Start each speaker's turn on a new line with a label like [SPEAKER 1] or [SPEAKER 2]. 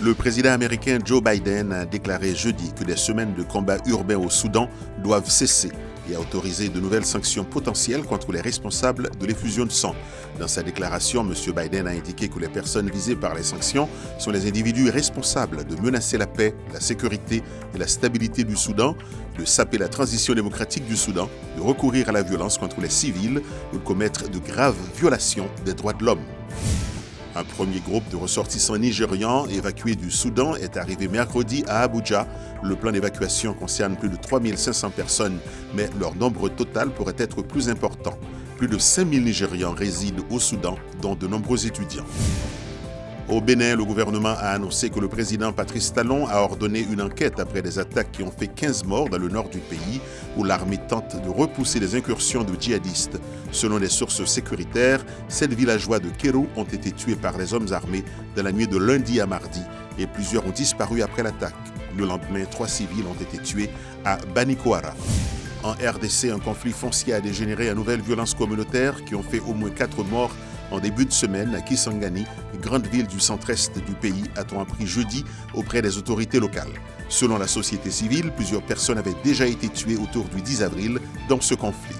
[SPEAKER 1] Le président américain Joe Biden a déclaré jeudi que des semaines de combats urbains au Soudan doivent cesser et a autorisé de nouvelles sanctions potentielles contre les responsables de l'effusion de sang. Dans sa déclaration, M. Biden a indiqué que les personnes visées par les sanctions sont les individus responsables de menacer la paix, la sécurité et la stabilité du Soudan, de saper la transition démocratique du Soudan, de recourir à la violence contre les civils ou de commettre de graves violations des droits de l'homme. Un premier groupe de ressortissants nigérians évacués du Soudan est arrivé mercredi à Abuja. Le plan d'évacuation concerne plus de 3500 personnes, mais leur nombre total pourrait être plus important. Plus de 5000 Nigérians résident au Soudan, dont de nombreux étudiants. Au Bénin, le gouvernement a annoncé que le président Patrice Talon a ordonné une enquête après des attaques qui ont fait 15 morts dans le nord du pays, où l'armée tente de repousser les incursions de djihadistes. Selon des sources sécuritaires, 7 villageois de Kéro ont été tués par les hommes armés dans la nuit de lundi à mardi et plusieurs ont disparu après l'attaque. Le lendemain, 3 civils ont été tués à Banikoara. En RDC, un conflit foncier a dégénéré en nouvelles violences communautaires qui ont fait au moins 4 morts en début de semaine à Kisangani, grande ville du centre-est du pays, a-t-on appris jeudi auprès des autorités locales. Selon la société civile, plusieurs personnes avaient déjà été tuées autour du 10 avril dans ce conflit.